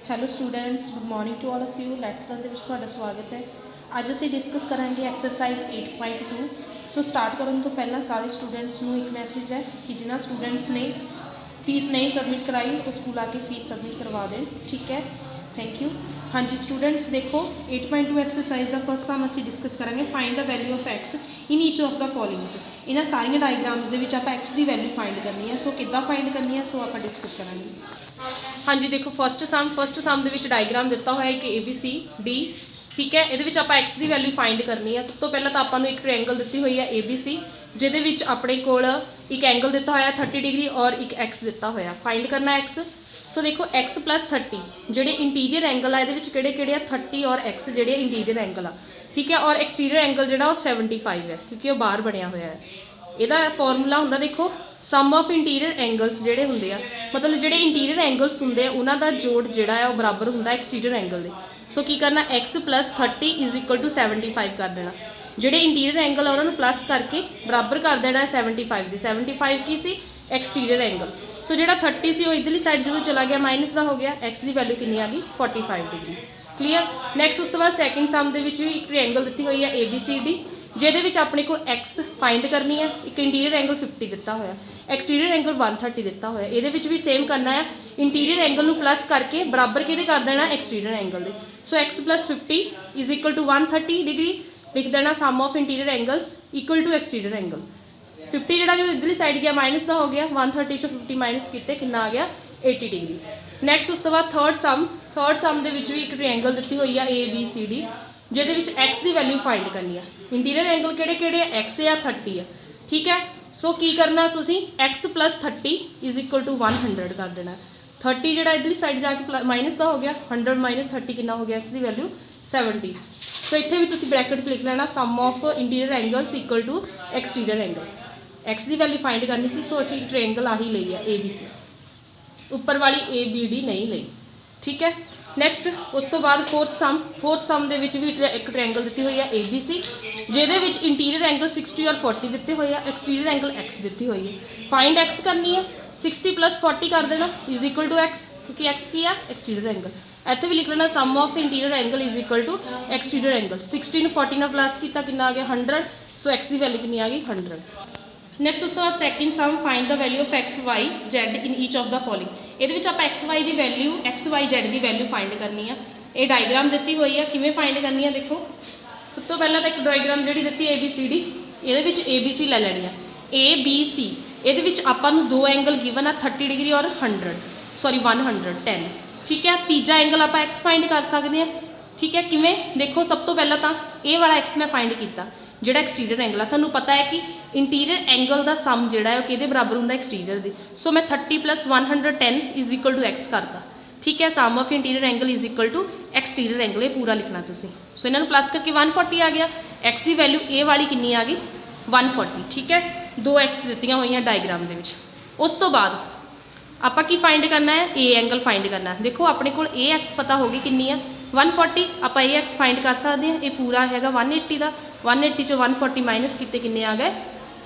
Hello students, good morning to all of you. Let's learn ਦੇ ਵਿੱਚ ਤੁਹਾਡਾ ਸਵਾਗਤ ਹੈ। ਅੱਜ ਅਸੀਂ ਡਿਸਕਸ ਕਰਾਂਗੇ ਐਕਸਰਸਾਈਜ਼ 8.2। ਸੋ ਸਟਾਰਟ ਕਰਨ ਤੋਂ ਪਹਿਲਾਂ ਸਾਰੇ ਸਟੂਡੈਂਟਸ ਨੂੰ ਇੱਕ ਮੈਸੇਜ ਹੈ ਕਿ ਜਿਨ੍ਹਾਂ ਸਟੂਡੈਂਟਸ ਨੇ ਫੀਸ ਨਹੀਂ ਸਬਮਿਟ ਕਰਾਈ ਉਹ ਸਕੂਲ ਆ ਕੇ ਫੀਸ ਸਬਮਿਟ ਕਰਵਾ ਦੇਣ। ਠੀਕ ਹੈ, ਥੈਂਕ ਯੂ। ਹਾਂਜੀ ਸਟੂਡੈਂਟਸ, ਦੇਖੋ 8.2 ਐਕਸਰਸਾਈਜ਼ ਦਾ ਫਸਟ ਸਮ ਅਸੀਂ ਡਿਸਕਸ ਕਰਾਂਗੇ। Find the value of x in each of the followings. ਇਹਨਾਂ ਸਾਰੀਆਂ ਡਾਇਗਰਾਮਸ ਦੇ ਵਿੱਚ ਆਪਾਂ ਐਕਸ ਦੀ ਵੈਲਿਊ ਫਾਈਂਡ ਕਰਨੀ ਹੈ। ਸੋ ਕਿੱਦਾਂ ਫਾਈਂਡ ਕਰਨੀ ਹੈ, ਸੋ ਆਪਾਂ ਡਿਸਕਸ ਕਰਾਂਗੇ। ਹਾਂਜੀ ਦੇਖੋ ਫਸਟ ਸਮ ਦੇ ਵਿੱਚ ਡਾਇਗਰਾਮ ਦਿੱਤਾ ਹੋਇਆ ਇੱਕ ABCD। ਠੀਕ ਹੈ, ਇਹਦੇ ਵਿੱਚ ਆਪਾਂ ਐਕਸ ਦੀ ਵੈਲਿਊ ਫਾਈਂਡ ਕਰਨੀ ਹੈ। ਸਭ ਤੋਂ ਪਹਿਲਾਂ ਤਾਂ ਆਪਾਂ ਨੂੰ ਇੱਕ ਟ੍ਰਾਇੰਗਲ ਦਿੱਤੀ ਹੋਈ ਹੈ ABC, ਜਿਹਦੇ ਵਿੱਚ ਆਪਣੇ ਕੋਲ ਇੱਕ ਐਂਗਲ ਦਿੱਤਾ ਹੋਇਆ 30 ਡਿਗਰੀ ਔਰ ਇੱਕ ਐਕਸ ਦਿੱਤਾ ਹੋਇਆ। ਫਾਈਂਡ ਕਰਨਾ ਐਕਸ। ਸੋ ਦੇਖੋ x + 30 ਜਿਹੜੇ ਇੰਟੀਰੀਅਰ ਐਂਗਲ ਆ ਇਹਦੇ ਵਿੱਚ ਕਿਹੜੇ ਆ 30 ਔਰ x ਜਿਹੜੇ ਇੰਟੀਰੀਅਰ ਐਂਗਲ ਆ। ਠੀਕ ਹੈ, ਔਰ ਐਕਸਟੀਰੀਅਰ ਐਂਗਲ ਜਿਹੜਾ ਉਹ 75 ਹੈ ਕਿਉਂਕਿ ਉਹ ਬਾਹਰ ਬਣਿਆ ਹੋਇਆ ਹੈ। ਇਹਦਾ ਫਾਰਮੂਲਾ ਹੁੰਦਾ ਦੇਖੋ ਸਮ ਆਫ ਇੰਟੀਰੀਅਰ ਐਂਗਲਸ ਜਿਹੜੇ ਹੁੰਦੇ ਆ, ਮਤਲਬ ਜਿਹੜੇ ਇੰਟੀਰੀਅਰ ਐਂਗਲਸ ਹੁੰਦੇ ਆ ਉਹਨਾਂ ਦਾ ਜੋੜ ਜਿਹੜਾ ਹੈ ਉਹ ਬਰਾਬਰ ਹੁੰਦਾ ਐਕਸਟੀਰੀਅਰ ਐਂਗਲ ਦੇ। ਸੋ ਕੀ ਕਰਨਾ x + 30 = 75 ਕਰ ਦੇਣਾ। ਜਿਹੜੇ ਇੰਟੀਰੀਅਰ ਐਂਗਲ ਆ ਉਹਨਾਂ ਨੂੰ ਪਲੱਸ ਕਰਕੇ ਬਰਾਬਰ ਕਰ ਦੇਣਾ 75 ਦੇ। 75 ਕੀ ਸੀ? Exterior angle. ਸੋ ਜਿਹੜਾ 30 ਸੀ ਉਹ ਇਧਰਲੀ ਸਾਈਡ ਜਦੋਂ ਚਲਾ ਗਿਆ ਮਾਈਨਸ ਦਾ ਹੋ ਗਿਆ। x ਦੀ ਵੈਲਿਊ ਕਿੰਨੀ ਆ ਗਈ? 45 ਡਿਗਰੀ। ਕਲੀਅਰ। ਨੈਕਸਟ ਉਸ ਤੋਂ ਬਾਅਦ ਸੈਕਿੰਡ ਸਮ ਦੇ ਵਿੱਚ ਵੀ ਇੱਕ ਟ੍ਰਾਇੰਗਲ ਦਿੱਤੀ ਹੋਈ ਹੈ ABCD, ਜਿਹਦੇ ਵਿੱਚ ਆਪਣੇ ਕੋਲ x ਫਾਈਂਡ ਕਰਨੀ ਹੈ। ਇੱਕ ਇੰਟੀਰੀਅਰ ਐਂਗਲ 50 ਦਿੱਤਾ ਹੋਇਆ, ਐਕਸਟੀਰੀਅਰ ਐਂਗਲ 130 ਦਿੱਤਾ ਹੋਇਆ। ਇਹਦੇ ਵਿੱਚ ਵੀ ਸੇਮ ਕਰਨਾ ਹੈ, ਇੰਟੀਰੀਅਰ ਐਂਗਲ ਨੂੰ ਪਲੱਸ ਕਰਕੇ ਬਰਾਬਰ ਕਿਹਦੇ ਕਰ ਦੇਣਾ? ਐਕਸਟੀਰੀਅਰ ਐਂਗਲ ਦੇ। ਸੋ x + 50 = 130 ਡਿਗਰੀ ਲਿਖ ਦੇਣਾ। Sum of interior angles equal to exterior angle. 50 ਜਿਹੜਾ ਜੋ ਇੱਧਰਲੀ ਸਾਈਡ ਗਿਆ ਮਾਈਨਸ ਦਾ ਹੋ ਗਿਆ, 130 ਚੋਂ 50 ਮਾਈਨਸ ਕੀਤੇ ਕਿੰਨਾ ਆ ਗਿਆ? 80 ਡਿਗਰੀ। ਨੈਕਸਟ ਉਸ ਤੋਂ ਬਾਅਦ ਥਰਡ ਸਮ ਦੇ ਵਿੱਚ ਵੀ ਇੱਕ ਟ੍ਰਾਇੰਗਲ ਦਿੱਤੀ ਹੋਈ ਆ ABCD, ਜਿਹਦੇ ਵਿੱਚ x ਦੀ ਵੈਲਿਊ ਫਾਈਂਡ ਕਰਨੀ ਆ। ਇੰਟੀਰੀਅਰ ਐਂਗਲ ਕਿਹੜੇ ਆ? x ਆ 30 ਆ। ਠੀਕ ਹੈ, ਸੋ ਕੀ ਕਰਨਾ ਤੁਸੀਂ x + 30 = 100 ਕਰ ਦੇਣਾ। 30 ਜਿਹੜਾ ਇੱਧਰਲੀ ਸਾਈਡ ਜਾ ਕੇ ਮਾਈਨਸ ਦਾ ਹੋ ਗਿਆ, 100 - 30 ਕਿੰਨਾ ਹੋ ਗਿਆ? x ਦੀ ਵੈਲਿਊ 70। ਸੋ ਇੱਥੇ ਵੀ ਤੁਸੀਂ ਬ੍ਰੈਕਟਸ ਲਿਖ ਲੈਣਾ sum of interior angles equal to exterior angle. x ਦੀ ਵੈਲਿਊ ਫਾਈਂਡ ਕਰਨੀ ਸੀ, ਸੋ ਅਸੀਂ ਟ੍ਰਾਇੰਗਲ ਆਹੀ ਲਈ ਆ ABC, ਉੱਪਰ ਵਾਲੀ ABD ਨਹੀਂ ਲਈ। ਠੀਕ ਹੈ, ਨੈਕਸਟ ਉਸ ਤੋਂ ਬਾਅਦ ਫੋਰਥ ਸਮ ਦੇ ਵਿੱਚ ਵੀ ਇੱਕ ਟ੍ਰਾਇੰਗਲ ਦਿੱਤੀ ਹੋਈ ਹੈ ABC, ਜਿਹਦੇ ਵਿੱਚ ਇੰਟੀਰੀਅਰ ਐਂਗਲ 60 ਔਰ 40 ਦਿੱਤੇ ਹੋਏ ਆ, ਐਕਸਟੀਰੀਅਰ ਐਂਗਲ x ਦਿੱਤੀ ਹੋਈ ਹੈ। ਫਾਈਂਡ x ਕਰਨੀ ਹੈ, 60 + 40 ਕਰ ਦੇਣਾ = x, ਕਿਉਂਕਿ x ਕੀ ਆ? Exterior angle. ਇੱਥੇ ਵੀ ਲਿਖ ਲੈਣਾ sum of interior angle = exterior angle. 60 ਨੂੰ 40 ਨਾਲ ਪਲੱਸ ਕੀਤਾ ਕਿੰਨਾ ਆ ਗਿਆ? 100। ਸੋ x ਦੀ ਵੈਲਿਊ ਕਿੰਨੀ ਆ ਗਈ? 100। ਨੈਕਸਟ ਉਸ ਤੋਂ ਬਾਅਦ second sum find the value of x, y, z in each of the following. ਇਹਦੇ ਵਿੱਚ ਆਪਾਂ x, y ਦੀ ਵੈਲਿਊ, x, y, z ਦੀ ਵੈਲਿਊ ਫਾਈਂਡ ਕਰਨੀ ਆ। ਇਹ ਡਾਇਗਰਾਮ ਦਿੱਤੀ ਹੋਈ ਆ, ਕਿਵੇਂ ਫਾਈਂਡ ਕਰਨੀ ਆ ਦੇਖੋ। ਸਭ ਤੋਂ ਪਹਿਲਾਂ ਤਾਂ ਇੱਕ ਡਾਇਗਰਾਮ ਜਿਹੜੀ ਦਿੱਤੀ ABCD, ਇਹਦੇ ਵਿੱਚ ABC ਲੈ ਲੈਣੀ ਆ। ABC ਇਹਦੇ ਵਿੱਚ ਆਪਾਂ ਨੂੰ ਦੋ ਐਂਗਲ ਗਿਵਨ ਆ 30 ਡਿਗਰੀ ਔਰ 110। ਠੀਕ ਹੈ, ਤੀਜਾ ਐਂਗਲ ਆਪਾਂ x ਫਾਈਂਡ ਕਰ ਸਕਦੇ ਹਾਂ। ਠੀਕ ਹੈ, ਕਿਵੇਂ? ਦੇਖੋ ਸਭ ਤੋਂ ਪਹਿਲਾਂ ਤਾਂ ਇਹ ਵਾਲਾ x ਮੈਂ ਫਾਈਂਡ ਕੀਤਾ ਜਿਹੜਾ ਐਕਸਟੀਰੀਅਰ ਐਂਗਲ ਆ। ਤੁਹਾਨੂੰ ਪਤਾ ਹੈ ਕਿ ਇੰਟੀਰੀਅਰ ਐਂਗਲ ਦਾ ਸਮ ਜਿਹੜਾ ਹੈ ਉਹ ਕਿਹਦੇ ਬਰਾਬਰ ਹੁੰਦਾ? ਐਕਸਟੀਰੀਅਰ ਦੇ। ਸੋ ਮੈਂ 30 + 110 = x ਕਰਤਾ। ਠੀਕ ਹੈ, sum of interior angle = exterior angle, ਇਹ ਪੂਰਾ ਲਿਖਣਾ ਤੁਸੀਂ। ਸੋ ਇਹਨਾਂ ਨੂੰ ਪਲੱਸ ਕਰਕੇ 140 ਆ ਗਿਆ। x ਦੀ ਵੈਲਿਊ ਇਹ ਵਾਲੀ ਕਿੰਨੀ ਆ ਗਈ? 140। ਠੀਕ ਹੈ, ਦੋ x ਦਿੱਤੀਆਂ ਹੋਈਆਂ ਡਾਇਗਰਾਮ ਦੇ ਵਿੱਚ। ਉਸ ਤੋਂ ਬਾਅਦ ਆਪਾਂ ਕੀ ਫਾਈਂਡ ਕਰਨਾ ਹੈ? A ਐਂਗਲ ਫਾਈਂਡ ਕਰਨਾ। ਦੇਖੋ ਆਪਣੇ ਕੋਲ AX ਪਤਾ ਹੋ ਗਈ ਕਿੰਨੀ ਆ? 140। ਆਪਾਂ AX ਫਾਈਂਡ ਕਰ ਸਕਦੇ ਹਾਂ। ਇਹ ਪੂਰਾ ਹੈਗਾ 180 ਦਾ। 180 ਚੋਂ 140 ਮਾਈਨਸ ਕੀਤੇ ਕਿੰਨੇ ਆ ਗਏ?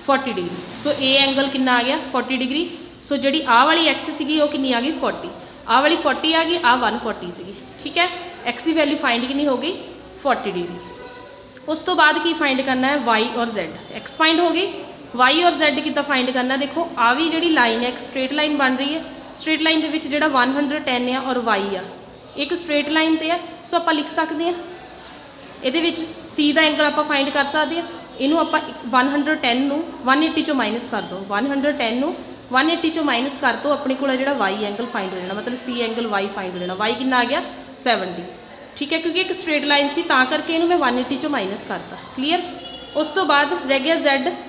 40 ਡਿਗਰੀ। ਸੋ A ਐਂਗਲ ਕਿੰਨਾ ਆ ਗਿਆ? 40 ਡਿਗਰੀ। ਸੋ ਜਿਹੜੀ ਆਹ ਵਾਲੀ x ਸੀਗੀ ਉਹ ਕਿੰਨੀ ਆ ਗਈ? 40। ਆਹ ਵਾਲੀ 40 ਆ ਗਈ, ਆਹ 140 ਸੀਗੀ। ਠੀਕ ਹੈ, x ਦੀ ਵੈਲਿਊ ਫਾਈਂਡ ਕਿੰਨੀ ਹੋ ਗਈ? 40 ਡਿਗਰੀ। ਉਸ ਤੋਂ ਬਾਅਦ ਕੀ ਫਾਈਂਡ ਕਰਨਾ ਹੈ? y ਔਰ z। x ਫਾਈਂਡ ਹੋ ਗਈ, y ਔਰ z ਕਿੱਦਾਂ ਫਾਈਂਡ ਕਰਨਾ? ਦੇਖੋ ਆ ਵੀ ਜਿਹੜੀ ਲਾਈਨ ਹੈ ਇੱਕ ਸਟ੍ਰੇਟ ਲਾਈਨ ਬਣ ਰਹੀ ਹੈ। ਸਟ੍ਰੇਟ ਲਾਈਨ ਦੇ ਵਿੱਚ ਜਿਹੜਾ 110 ਆ ਔਰ y ਆ ਇੱਕ ਸਟ੍ਰੇਟ ਲਾਈਨ 'ਤੇ ਆ। ਸੋ ਆਪਾਂ ਲਿਖ ਸਕਦੇ ਹਾਂ ਇਹਦੇ ਵਿੱਚ C ਦਾ ਐਂਗਲ ਆਪਾਂ ਫਾਈਂਡ ਕਰ ਸਕਦੇ ਹਾਂ। ਇਹਨੂੰ ਆਪਾਂ 110 ਨੂੰ 180 ਚੋਂ ਮਾਈਨਸ ਕਰ ਦਿਓ। 110 ਨੂੰ 180 ਚੋਂ ਮਾਈਨਸ ਕਰ ਦਿਓ, ਆਪਣੇ ਕੋਲ ਜਿਹੜਾ y ਐਂਗਲ ਫਾਈਂਡ ਹੋ ਜਾਣਾ, ਮਤਲਬ C ਐਂਗਲ y ਫਾਈਂਡ ਹੋ ਜਾਣਾ। y ਕਿੰਨਾ ਆ ਗਿਆ? 70। ਠੀਕ ਹੈ, ਕਿਉਂਕਿ ਇੱਕ ਸਟ੍ਰੇਟ ਲਾਈਨ ਸੀ ਤਾਂ ਕਰਕੇ ਇਹਨੂੰ ਮੈਂ 180 ਚੋਂ ਮਾਈਨਸ ਕਰਤਾ। ਕਲੀਅਰ। ਉਸ ਤੋਂ ਬਾਅਦ ਰਹਿ ਗਿਆ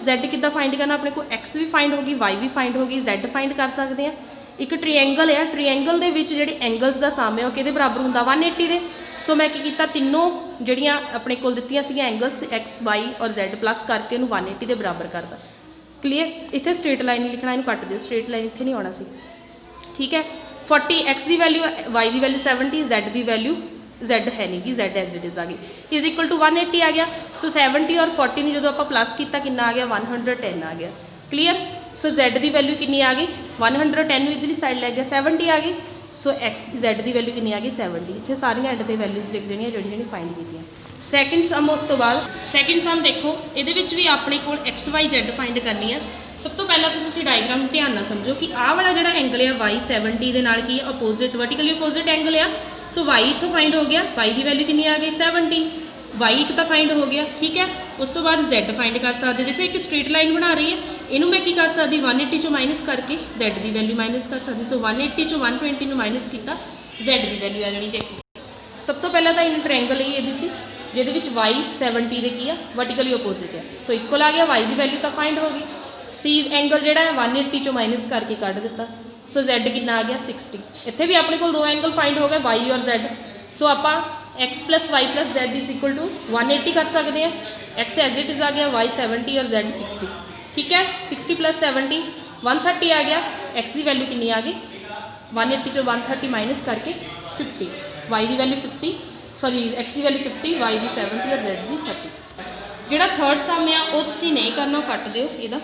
z ਕਿੱਦਾਂ ਫਾਈਂਡ ਕਰਨਾ? ਆਪਣੇ ਕੋਲ x ਵੀ ਫਾਈਂਡ ਹੋ ਗਈ, y ਵੀ ਫਾਈਂਡ ਹੋ ਗਈ, z ਫਾਈਂਡ ਕਰ ਸਕਦੇ ਹਾਂ। ਇੱਕ ਟ੍ਰਾਇੰਗਲ ਹੈ, ਟ੍ਰਾਇੰਗਲ ਦੇ ਵਿੱਚ ਜਿਹੜੇ ਐਂਗਲਸ ਦਾ ਸਮ ਹੈ ਉਹ ਕਿਹਦੇ ਬਰਾਬਰ ਹੁੰਦਾ? 180 ਦੇ। ਸੋ ਮੈਂ ਕੀ ਕੀਤਾ, ਤਿੰਨੋਂ ਜਿਹੜੀਆਂ ਆਪਣੇ ਕੋਲ ਦਿੱਤੀਆਂ ਸੀਗੀਆਂ ਐਂਗਲਸ x, y ਔਰ z ਪਲੱਸ ਕਰਕੇ ਉਹਨੂੰ 180 ਦੇ ਬਰਾਬਰ ਕਰਦਾ। ਕਲੀਅਰ। ਇੱਥੇ ਸਟ੍ਰੇਟ ਲਾਈਨ ਨਹੀਂ ਲਿਖਣਾ, ਇਹਨੂੰ ਕੱਟ ਦਿਓ, ਸਟ੍ਰੇਟ ਲਾਈਨ ਇੱਥੇ ਨਹੀਂ ਆਉਣਾ ਸੀ। ਠੀਕ ਹੈ, 40 x ਦੀ ਵੈਲਿਊ, y ਦੀ ਵੈਲਿਊ 70, z ਦੀ ਵੈਲਿਊ z ਹੈ ਨਹੀਂ ਗੀ, z ਐਜ਼ ਇਟ ਇਜ਼ ਆ ਗਈ, = 180 ਆ ਗਿਆ। ਸੋ 70 ਔਰ 40 ਨੂੰ ਜਦੋਂ ਆਪਾਂ ਪਲੱਸ ਕੀਤਾ ਕਿੰਨਾ ਆ ਗਿਆ? 110 ਆ ਗਿਆ। ਕਲੀਅਰ। ਸੋ z ਦੀ ਵੈਲਿਊ ਕਿੰਨੀ ਆ ਗਈ? 110 ਨੂੰ ਇਧਰਲੀ ਸਾਈਡ ਲੈ ਗਿਆ, 70 ਆ ਗਈ। सो एक्स Z की वैल्यू कितनी आ गई 70। इतने सारिया एंड ते वैल्यूज़ लिख देनिया जी फाइंड की। सैकेंड सम उस तो बाद सैकेंड सम देखो ये भी अपने को XYZ फाइंड करनी है। सब तो पहला तो तुम डायग्राम ध्यान ना समझो कि आह वाला जो एंगल है Y 70 के नाल की अपोजिट वर्टिकली अपोजिट एंगल आ। सो Y इतों फाइंड हो गया, Y की वैल्यू कितनी आ गई 70, Y एक तो फाइंड हो गया, ठीक है। उस तो बाद Z फाइंड कर सकते। देखो एक स्ट्रेट लाइन बना रही है, इनू मैं की कर सकती 180 चो माइनस करके Z की वैल्यू माइनस कर सकती। सो 180 चो 120 में माइनस किया Z की वैल्यू आ जानी। देखो सब तो पहला तो इन ट्रायंगल ही ABC जिहदे विच Y 70 के की है वर्टिकली अपोजिट है। सो इक्वल आ गया, Y की वैल्यू तो फाइंड हो गई। C एंगल जो है 180 चो माइनस करके कढ़ दिता। सो Z कितना आ गया 60। इत्थे भी अपने को दो एंगल फाइंड हो गए Y और Z। सो आप x plus Y plus Z is equal to 180 कर सकते हैं। x एज इट इज आ गया, Y 70 और Z 60, ठीक है। 60 प्लस 70 130 आ गया। x की वैल्यू कितनी आ गई 180 चो 130 माइनस करके 50, y की वैल्यू 50 सॉरी x की वैल्यू 50, y की 70 और Z की 30। जोड़ा थर्ड सम आ वो तुसीं नहीं करना, कट दिओ इहदा।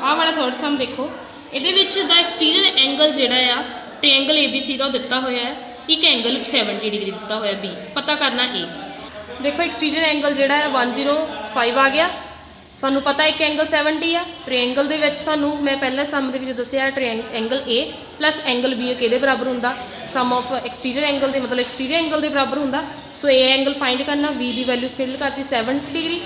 आह वाला थर्ड सम देखो, ये द एक्सटीरियर एंगल जोड़ा आ ट्रायंगल ABC का दिता होया है, एक एंगल 70 डिग्री दिता होया B, पता करना A। देखो एक्सटीरियर एंगल जोड़ा है 105 आ गया, थानू पता एक एंगल 70 आ। ट्रायंगल दे विच थानू मैं पहले सम दे विच दस्सिया angle A plus angle B किहदे बराबर हुंदा, सम ऑफ एक्सटीरियर एंगल दे मतलब एक्सटीरियर एंगल दे बराबर हुंदा। सो A एंगल फाइंड करना, B की वैल्यू फिल करती 70 degree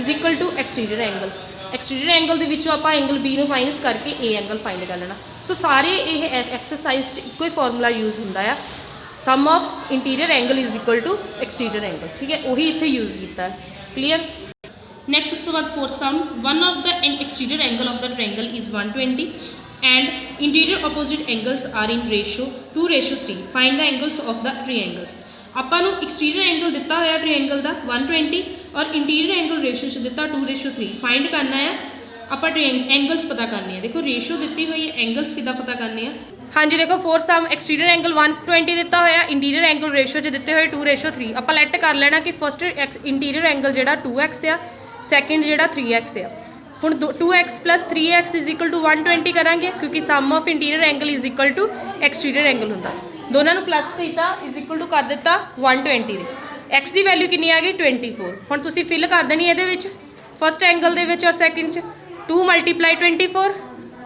is equal to exterior angle. Exterior angle के विचों आपां एंगल B नूं माइनस करके A एंगल फाइंड कर लेना। सो सारे ये एक्सरसाइज इक्को ही फॉर्मूला यूज़ हुंदा है, sum of interior angle is equal to exterior angle, ठीक है। वही इत्थे यूज़ किया है, क्लीयर। नैक्सट उस तो बाद fourth sum, one of the exterior angle of the triangle is 120 and interior opposite angles are in ratio 2:3। Find the angles of the triangles. आपां नूं एक्सटीरियर एंगल दिता होया ट्रायंगल का 120 और इंटीरियर एंगल रेशो च दिता 2:3। फाइंड करना है आपां एंगल्स पता करने हैं। देखो रेशो दी हुई है, एंगल्स किदा पता करने हैं। हाँ जी देखो फोर्थ सम एक्सटीरियर एंगल 120 दिता होया, इंटीरियर एंगल रेशो च दिते हुए 2:3। आप लैट कर लेना कि फर्स्ट इंटीरियर एंगल जोड़ा 2x आ, सैकेंड जोड़ा 3x आ। हुण 2x plus 3x is equal to 120 करांगे क्योंकि sum of interior angle is equal to exterior angle हुंदा। दोनों नूं प्लस किया इज इक्वल टू कर दिता 120 दी। x की वैल्यू कितनी आ गई 24। हुण तुसीं फिल कर देनी इहदे विच फर्स्ट एंगल दे विच और सैकेंड च 2 × 24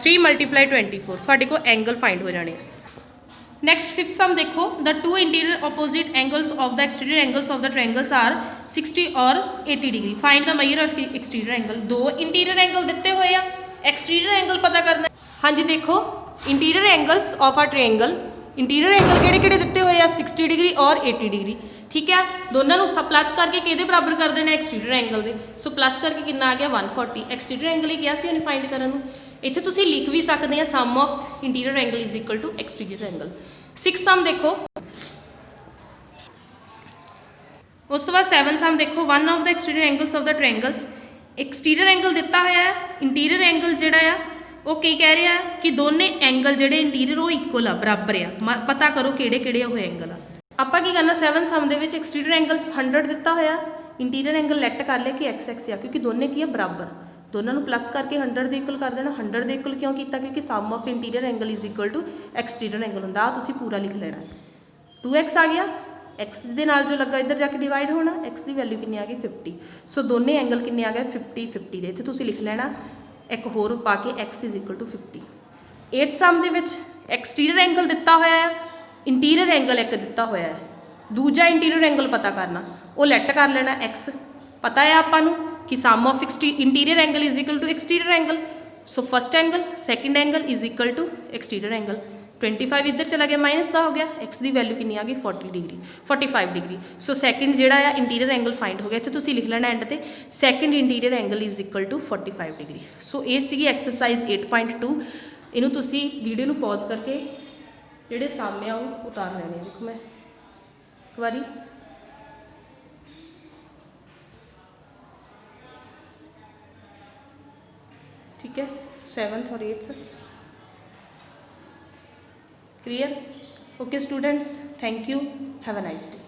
3 × 24 तुहाडे को एंगल फाइंड हो जाने। नैक्सट फिफ्थ सम देखो, the two interior opposite angles of the exterior angles of the triangles are 60 और 80 डिग्री। Find the measure of exterior angle. दो इंटीरियर एंगल दिते हुए आ, एक्सटीरियर एंगल पता करना। हाँ जी देखो interior angles of a triangle, interior angle किहड़े-किहड़े दिते हुए आ 60 डिग्री और 80 डिग्री, ठीक है। दोनों को सब प्लस करके किहदे बराबर कर देना एक्सटीरियर एंगल दे। सो प्लस करके कितना आ गया 140। एक्सटीरियर एंगल ही किया सी उन्हें फाइंड करन नूं। इत्थे तुसीं लिख भी सकते हैं sum of interior angle is equal to exterior angle. Six sum देखो, उस तो बाद सैवन सम देखो, one of the exterior angles of the triangles. Exterior angle दिता होया है, इंटीरियर एंगल जिहड़ा आ वो की कह रहा है कि दोने एंगल जिहड़े इंटीरियर वो इक्वल आ, बराबर आ। पता करो किहड़े-किहड़े वो एंगल आ। आपां की करना सैवन सम दे विच एक्सटीरियर एंगल 100 दिता होया, इंटीरियर एंगल लैट कर लिया कि x आ क्योंकि दोने की है बराबर। दोनों को प्लस करके 100 दे इक्वल कर देना। 100 दे इक्वल क्यों किया क्योंकि sum of interior angle is equal to exterior angle होंदा। तुसीं पूरा लिख लेना। 2x आ गया, x दे नाल जो लगा इधर जाके डिवाइड होना, x की वैल्यू कितनी आ गई 50। सो दोने एंगल कितने आ गए 50 50 दे। इत्थे तुसीं लिख लेना एक होर पा के x is equal to 50। 8 sum दे विच एक्सटीरियर एंगल दिता होया है, इंटीरियर एंगल एक दिता होया है, दूजा इंटीरियर एंगल पता करना, वो लैट कर लेना x। पता है आपां नूं कि sum of interior angle is equal to exterior angle. So first angle second angle is equal to exterior angle. 25 इधर चला गया माइनस का हो गया, x की वैल्यू कितनी आ गई 45 डिग्री। सो सैकेंड जिहड़ा आ इंटीरियर एंगल फाइंड हो गया। इत्थे तुसीं लिख लेना एंड ते second interior angle is equal to 45 डिग्री। सो ये सीगी एक्सरसाइज 8.2। इनू तुसीं वीडियो नू पॉज करके जिहड़े सम आ वो उतार लेने। देखो मैं एक बारी ठीक है, 7th और 8th clear. Okay students, thank you, have a nice day.